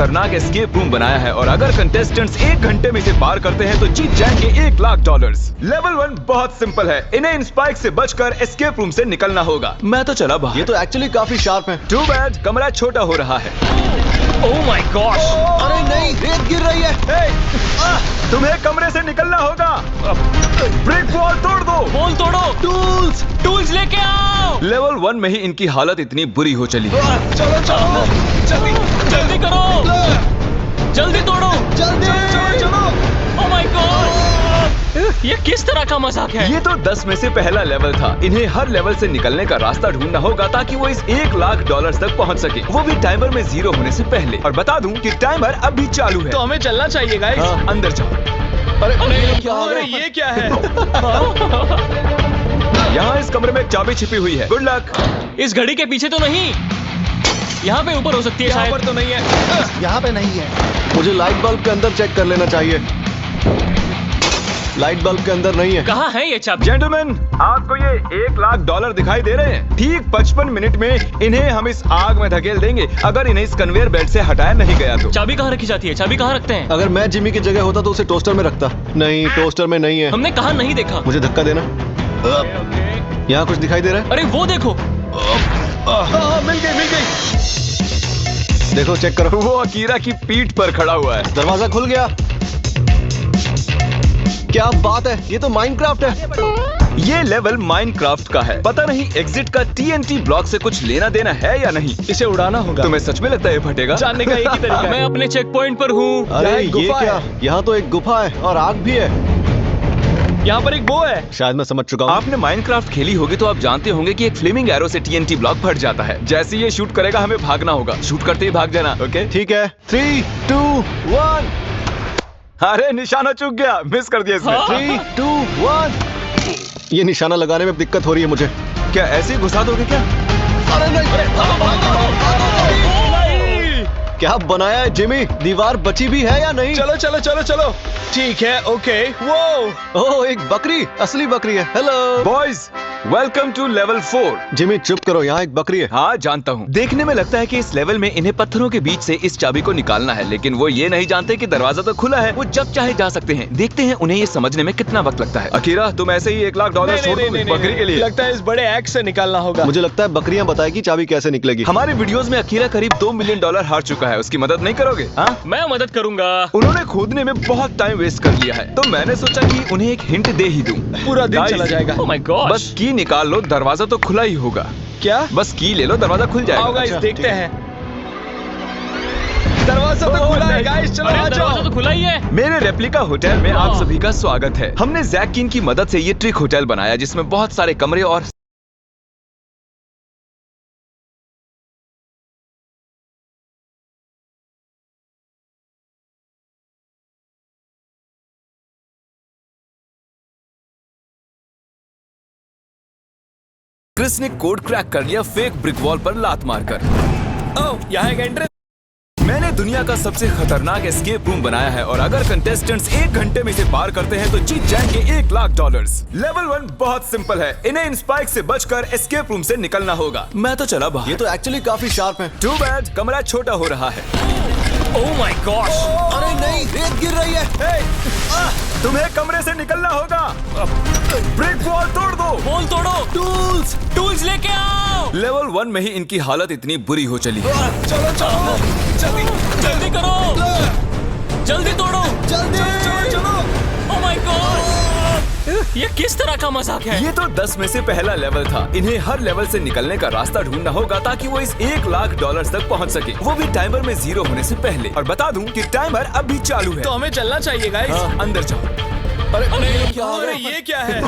खतरनाक escape room बनाया है और अगर कंटेस्टेंट्स 1 घंटे में इसे पार करते हैं तो जीत जाएंगे $1,00,000। लेवल 1 बहुत सिंपल है, इन्हें इन स्पाइक से बचकर एस्केप रूम से निकलना होगा। मैं तो चला बाहर। ये तो एक्चुअली काफी शार्प है। टू बैड, कमरा छोटा हो रहा है। Oh my gosh! अरे नहीं, रेत गिर रही है। तुम्हें कमरे से निकलना होगा। ब्रिक वॉल तोड़ दो। वॉल तोड़ो। टूल्स लेके आओ। लेवल 1 में ही इनकी हालत इतनी बुरी हो चली है। चलो जल्दी करो, जल्दी तोड़ो, चलो। Oh my God! ये किस तरह का मजाक है? ये तो 10 में से पहला लेवल था। इन्हें हर लेवल से निकलने का रास्ता ढूंढना होगा ताकि वो इस $1,00,000 तक पहुंच सके, वो भी टाइमर में 0 होने से पहले। और बता दूं कि टाइमर अब भी चालू है। तो हमें चलना चाहिए गाइस। हाँ, अंदर जाओ। अरे ये क्या है? यहाँ इस कमरे में एक चाबी छिपी हुई है। Good luck. इस घड़ी के पीछे तो नहीं, यहाँ पे ऊपर हो सकती है यहाँ शायद। पर तो नहीं है। यहाँ पे नहीं है। मुझे लाइट बल्ब के अंदर चेक कर लेना चाहिए। लाइट बल्ब के अंदर नहीं है। कहाँ है ये चाबी? जेंटलमैन, आपको ये $1,00,000 दिखाई दे रहे हैं? ठीक 55 मिनट में इन्हें हम इस आग में धकेल देंगे अगर इन्हें इस कन्वेयर बेल्ट से हटाया नहीं गया तो। चाबी कहाँ रखी जाती है? चाबी कहाँ रखते हैं? अगर मैं जिमी की जगह होता तो उसे टोस्टर में रखता। नहीं, टोस्टर में नहीं है। हमने कहाँ नहीं देखा। मुझे धक्का देना। यहाँ कुछ दिखाई दे रहा है? अरे वो देखो। मिल गई। देखो, चेक करो। वो अकीरा की पीठ पर खड़ा हुआ है। दरवाजा खुल गया। क्या बात है, ये तो माइनक्राफ्ट है। ये लेवल माइनक्राफ्ट का है। पता नहीं एग्जिट का TNT ब्लॉक से कुछ लेना देना है या नहीं। इसे उड़ाना होगा। तुम्हें सच में लगता है ये फटेगा? जानने का एक ही तरीका है। मैं अपने चेक पॉइंट पर हूँ। अरे ये क्या? यहाँ तो एक गुफा है और आग भी है। यहाँ पर एक बो है। शायद मैं समझ चुका हूँ। आपने माइनक्राफ्ट खेली होगी तो आप जानते होंगे कि एक फ्लेमिंग एरो से TNT ब्लॉक फट जाता है। जैसे ये शूट करेगा हमें भागना होगा। शूट करते ही भाग जाना। ओके ठीक है। 3, 2, 1। अरे निशाना चूक गया, मिस कर दिया इसने। 3, 2, 1। ये निशाना लगाने में दिक्कत हो रही है मुझे। क्या ऐसे ही घुसा दोगे क्या? अरे नहीं। क्या बनाया है जिमी? दीवार बची भी है या नहीं? चलो। ठीक है, ओके। वो ओह, एक बकरी, असली बकरी है। Hello boys, welcome to level 4। Jimmy चुप करो, यहाँ एक बकरी है। हाँ जानता हूँ। देखने में लगता है कि इस लेवल में इन्हें पत्थरों के बीच से इस चाबी को निकालना है, लेकिन वो ये नहीं जानते कि दरवाजा तो खुला है। वो जब चाहे जा सकते हैं। देखते हैं उन्हें ये समझने में कितना वक्त लगता है। अकीरा, तुम ऐसे ही $1,00,000 छोड़ दोगे बकरी के लिए? लगता है इस बड़े एक्स से निकालना होगा। मुझे लगता है बकरियां बताएगी चाबी कैसे निकलेगी। हमारे वीडियोस में अकीरा करीब $2 मिलियन हार चुका है। उसकी मदद नहीं करोगे? हाँ, मैं मदद करूंगा। उन्होंने खोदने में बहुत टाइम वेस्ट कर लिया है, तो मैंने सोचा कि उन्हें एक हिंट दे ही दूं। पूरा दिन Guys, चला जाएगा। Oh my God! बस की निकाल लो, दरवाजा तो खुला ही होगा। क्या? बस की ले लो, दरवाजा खुल जाएगा। आओ गाइस, अच्छा, देखते ठीक हैं। दरवाजा तो खुला है गाइस, चलो आ जाओ। दरवाजा तो खुला ही है। मेरे रेप्लिका होटल में आप सभी का स्वागत है। हमने जैक किन की मदद से ये ट्रिक होटल बनाया जिसमें बहुत सारे कमरे और क्रिस ने कोड क्रैक कर लिया फेक ब्रिक वॉल पर लात मारकर। ओह, यहाँ एक एंट्रेंस। मैंने दुनिया का सबसे खतरनाक एस्केप रूम बनाया है और अगर कंटेस्टेंट्स 1 घंटे में इसे पार करते हैं तो जीत जाएंगे $1,00,000। लेवल 1 बहुत सिंपल है, इन्हें इन स्पाइक से बचकर एस्केप रूम से निकलना होगा। मैं तो चला बाहर। ये तो एक्चुअली काफी शार्प है। टू बैड, कमरा छोटा हो रहा है। Oh my gosh! अरे नहीं, रेत गिर रही है। तुम्हें कमरे से निकलना होगा। ब्रिक वॉल तोड़ दो। वॉल तोड़ो। टूल्स लेके आओ। लेवल 1 में ही इनकी हालत इतनी बुरी हो चली है। चलो। जल्दी करो, जल्दी तोड़ो, चलो। Oh my God! ये किस तरह का मजाक है? ये तो 10 में से पहला लेवल था। इन्हें हर लेवल से निकलने का रास्ता ढूंढना होगा ताकि वो इस $1,00,000 तक पहुंच सके, वो भी टाइमर में 0 होने से पहले। और बता दूं कि टाइमर अब भी चालू है। तो हमें चलना चाहिए गाइस। हाँ, अंदर जाओ। अरे ये क्या है?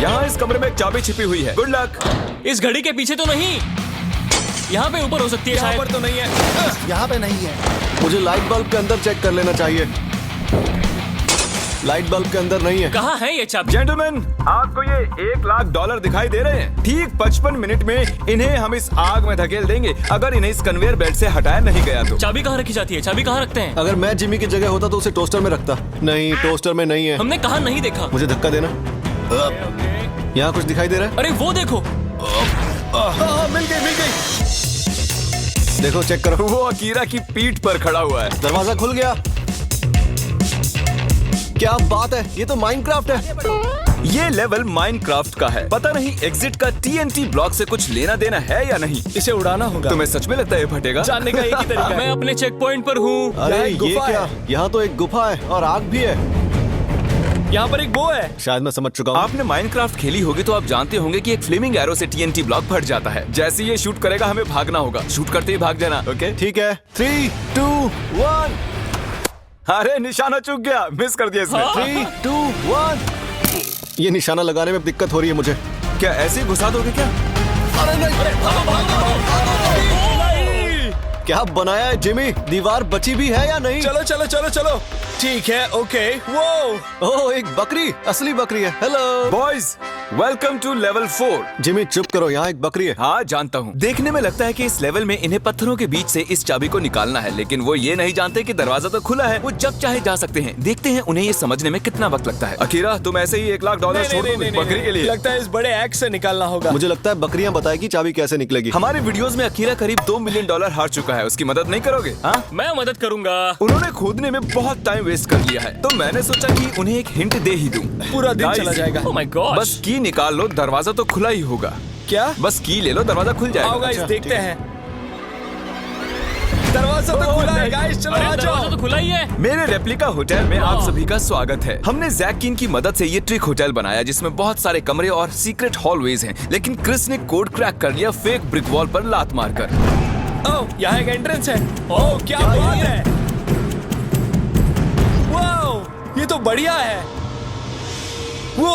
यहाँ इस कमरे में एक चाबी छिपी हुई है। Good luck. इस घड़ी के पीछे तो नहीं, यहाँ पे ऊपर हो सकती है शायद। तो नहीं है। यहाँ पे नहीं है। मुझे लाइट बल्ब के अंदर चेक कर लेना चाहिए। लाइट बल्ब के अंदर नहीं है। कहाँ है ये चाबी? जेंटलमैन, आपको ये $1,00,000 दिखाई दे रहे हैं? ठीक 55 मिनट में इन्हें हम इस आग में धकेल देंगे अगर इन्हें इस कन्वेयर बेल्ट से हटाया नहीं गया तो। चाबी कहाँ रखी जाती है? चाबी कहाँ रखते हैं? अगर मैं जिमी की जगह होता तो उसे टोस्टर में रखता। नहीं, टोस्टर में नहीं है। हमने कहाँ नहीं देखा। मुझे धक्का देना। यहाँ कुछ दिखाई दे रहा है? अरे वो देखो। मिल गई। देखो, चेक करो। वो अकीरा की पीठ पर खड़ा हुआ है। दरवाजा खुल गया। क्या बात है, ये तो माइनक्राफ्ट है। ये लेवल माइनक्राफ्ट का है। पता नहीं एग्जिट का TNT ब्लॉक से कुछ लेना देना है या नहीं। इसे उड़ाना होगा। तुम्हें सच में लगता है ये फटेगा? जानने का एक ही तरीका मैं है। अपने चेक पॉइंट पर हूँ। अरे यहाँ एक ये गुफा क्या? है। यहाँ तो एक गुफा है और आग भी है। यहाँ पर एक बो है। शायद मैं समझ चुका हूँ। आपने माइनक्राफ्ट खेली होगी तो आप जानते होंगे कि एक फ्लेमिंग एरो से TNT ब्लॉक फट जाता है। जैसे ये शूट करेगा हमें भागना होगा। शूट करते ही भाग जाना। ओके ठीक है, 3, 2, 1। अरे निशाना चूक गया, मिस कर दिया इसने। 3, 2, 1। ये निशाना लगाने में दिक्कत हो रही है मुझे। क्या ऐसे ही घुसा दोगे क्या? क्या बनाया है जिमी? दीवार बची भी है या नहीं? चलो चलो चलो चलो। ठीक है, ओके। वो ओह, एक बकरी, असली बकरी है। Hello boys, welcome to level 4। Jimmy, चुप करो, यहाँ एक बकरी है। हाँ जानता हूँ। देखने में लगता है कि इस लेवल में इन्हें पत्थरों के बीच से इस चाबी को निकालना है, लेकिन वो ये नहीं जानते कि दरवाजा तो खुला है। वो जब चाहे जा सकते हैं। देखते हैं उन्हें ये समझने में कितना वक्त लगता है। अकीरा, तुम ऐसे ही $1,00,000 छोड़ दोगे बकरी के लिए? लगता है इस बड़े एक्स से निकालना होगा। मुझे लगता है बकरियां बताएगी चाबी कैसे निकलेगी। हमारे वीडियोस में अकीरा करीब $2 मिलियन हार चुका है। उसकी मदद नहीं करोगे? हाँ, मैं मदद करूंगा। उन्होंने खोदने में बहुत टाइम वेस्ट कर लिया है, तो मैंने सोचा कि उन्हें एक हिंट दे ही दूं। पूरा दिन Guys, चला जाएगा। Oh my God. बस की निकाल लो, दरवाजा तो खुला ही होगा। क्या? बस की ले लो, दरवाजा खुल जाएगा। आओ गाइस, अच्छा, देखते ठीक हैं। दरवाजा तो खुला है गाइस, चलो आ अरे दरवाजा जाओ। तो खुला ही है। मेरे रेप्लिका होटल में आप सभी का स्वागत है। हमने जैकिन की मदद से ये ट्रिक होटल बनाया जिसमें बहुत सारे कमरे और सीक्रेट हॉलवेज हैं, लेकिन क्रिस ने कोड क्रैक कर लिया फेक ब्रिक वॉल पर लात मारकर। ओह, यहाँ एक एंट्रेंस है। ओह, क्या बात है। वाओ, ये तो बढ़िया है। वो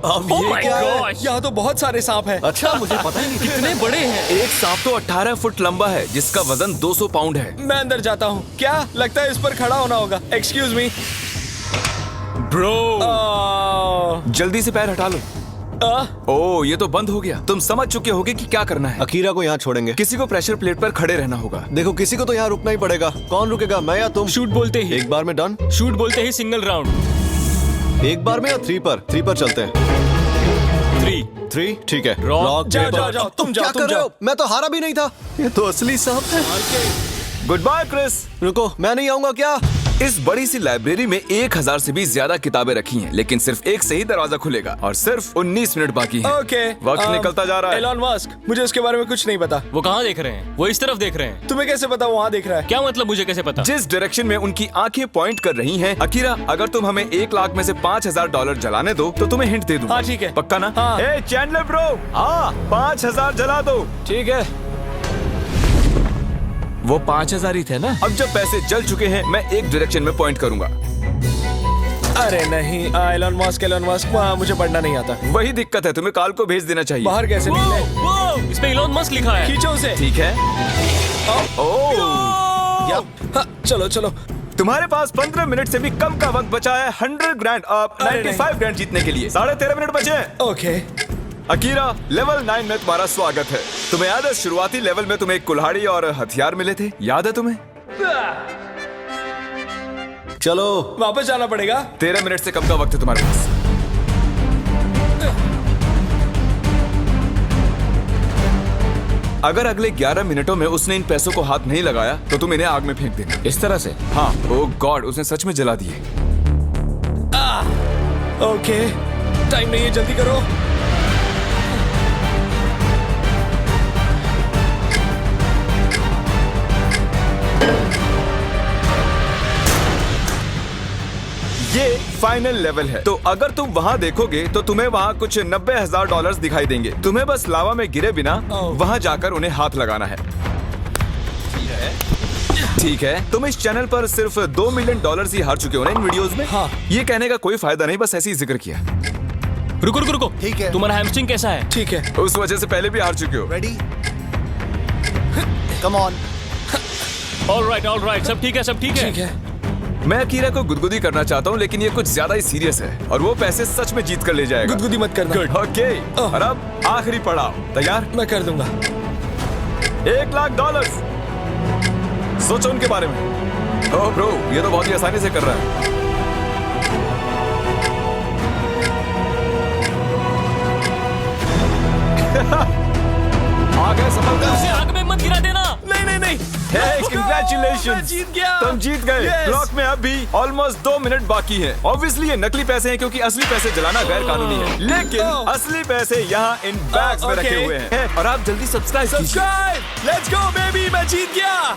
अब ओह ये माय क्या है? गॉड। यहाँ तो बहुत सारे सांप हैं। अच्छा, मुझे पता ही नहीं। कितने बड़े हैं। एक सांप तो 18 फुट लंबा है जिसका वजन 200 पाउंड है। मैं अंदर जाता हूँ। क्या लगता है इस पर खड़ा होना होगा? Excuse me. ब्रो। जल्दी से पैर हटा लो। ओह, ये तो बंद हो गया। तुम समझ चुके होगे कि क्या करना है। अकीरा को यहाँ छोड़ेंगे। किसी को प्रेशर प्लेट पर खड़े रहना होगा। देखो, किसी को तो यहाँ रुकना ही पड़ेगा। कौन रुकेगा, मैं या तुम? शूट बोलते ही। एक बार में डन। शूट बोलते ही सिंगल राउंड। एक बार में या 3 पर? 3 पर चलते हैं। 3 ठीक है। Rock, जाओ, paper- जाओ, जाओ, तुम जाओ, क्या तुम कर रहे जाओ। हो? मैं तो हारा भी नहीं था। ये तो असली सांप है। Goodbye Chris. रुको, मैं नहीं आऊंगा क्या? इस बड़ी सी लाइब्रेरी में 1000 से भी ज्यादा किताबें रखी हैं, लेकिन सिर्फ एक से ही दरवाजा खुलेगा और सिर्फ 19 मिनट बाकी हैं। ओके। वक्त निकलता जा रहा है। एलॉन मस्क, मुझे उसके बारे में कुछ नहीं पता। वो कहाँ देख रहे हैं? वो इस तरफ देख रहे हैं। तुम्हें कैसे पता वहाँ देख रहा है? क्या मतलब, मुझे कैसे पता? जिस डायरेक्शन में उनकी आंखें पॉइंट कर रही हैं, अकीरा, अगर तुम हमें $1,00,000 में से $5,000 जलाने दो तो तुम्हें हिंट दे दूं। हाँ, ठीक है। पक्का ना? हाँ। ए चैंडलर ब्रो, हाँ 5,000 जला दो। ठीक है। वो 5,000 ही थे ना? अब जब पैसे जल चुके हैं, मैं एक डायरेक्शन में पॉइंट करूंगा। अरे नहीं, एलॉन मस्क, वहाँ मुझे पढ़ना नहीं आता। वही दिक्कत है, तुम्हें काल को भेज देना चाहिए। बाहर कैसे वो, निकले? वो, इस पे इलॉन मस्क लिखा है। खींचो उसे। ठीक है। ओह, हाँ, चलो चलो। तुम्हारे पास 15 मिनट से भी कम का वक्त बचा है 100 ग्रैंड अरे 95 ग्रैंड जीतने के लिए। 13.5 मिनट बचे हैं। ओके। अकीरा, लेवल 9 में तुम्हारा स्वागत है। तुम्हें याद है शुरुआती लेवल में तुम्हें एक कुल्हाड़ी और हथियार मिले थे? याद है तुम्हें? चलो, वापस जाना पड़ेगा। 13 मिनट से कम का वक्त है तुम्हारे पास। अगर अगले 11 मिनटों में उसने इन पैसों को हाथ नहीं लगाया तो तुम इन्हें आग में फेंक देना। इस तरह से। हाँ, ओह गॉड, उसने सच में जला दिए। ओके, टाइम नहीं है, जल्दी करो। ये फाइनल लेवल है, तो अगर तुम वहाँ देखोगे तो तुम्हें वहाँ कुछ $90,000 दिखाई देंगे। तुम्हें बस लावा में गिरे बिना वहाँ जाकर उन्हें हाथ लगाना है। ठीक है, तुम इस चैनल पर सिर्फ $2 मिलियन ही हार चुके हो ना इन वीडियोस में। हाँ। ये कहने का कोई फायदा नहीं, बस ऐसे ही जिक्र किया। रुको रुको रुको। ठीक है। तुम्हारा हैमस्ट्रिंग कैसा है? ठीक है। उस वजह से पहले भी हार चुके हो। Ready? Come on. All right, सब ठीक है, सब ठीक है। ठीक है। मैं अकीरा को गुदगुदी करना चाहता हूँ, लेकिन ये कुछ ज्यादा ही सीरियस है और वो पैसे सच में जीत कर ले जाएगा। गुदगुदी मत करना। ओके, और अब आखिरी पड़ाव। तैयार? मैं कर दूंगा। $1,00,000। सोचो उनके बारे में। ओह ब्रो, ये तो बहुत ही आसानी से कर रहा है। आ गए, सफलता। उसे आग में मत गिरा देना। Let's go! Congratulations! मैं जीत गया! तुम जीत गए। Yes! क्लॉक में अब भी ऑलमोस्ट 2 मिनट बाकी हैं। ऑब्वियसली ये नकली पैसे हैं क्योंकि असली पैसे जलाना गैर कानूनी है। लेकिन Oh! असली पैसे यहाँ इन बैग्स में okay. रखे हुए हैं और आप जल्दी सब्सक्राइब कीजिए। Subscribe! Let's go baby! मैं जीत गया!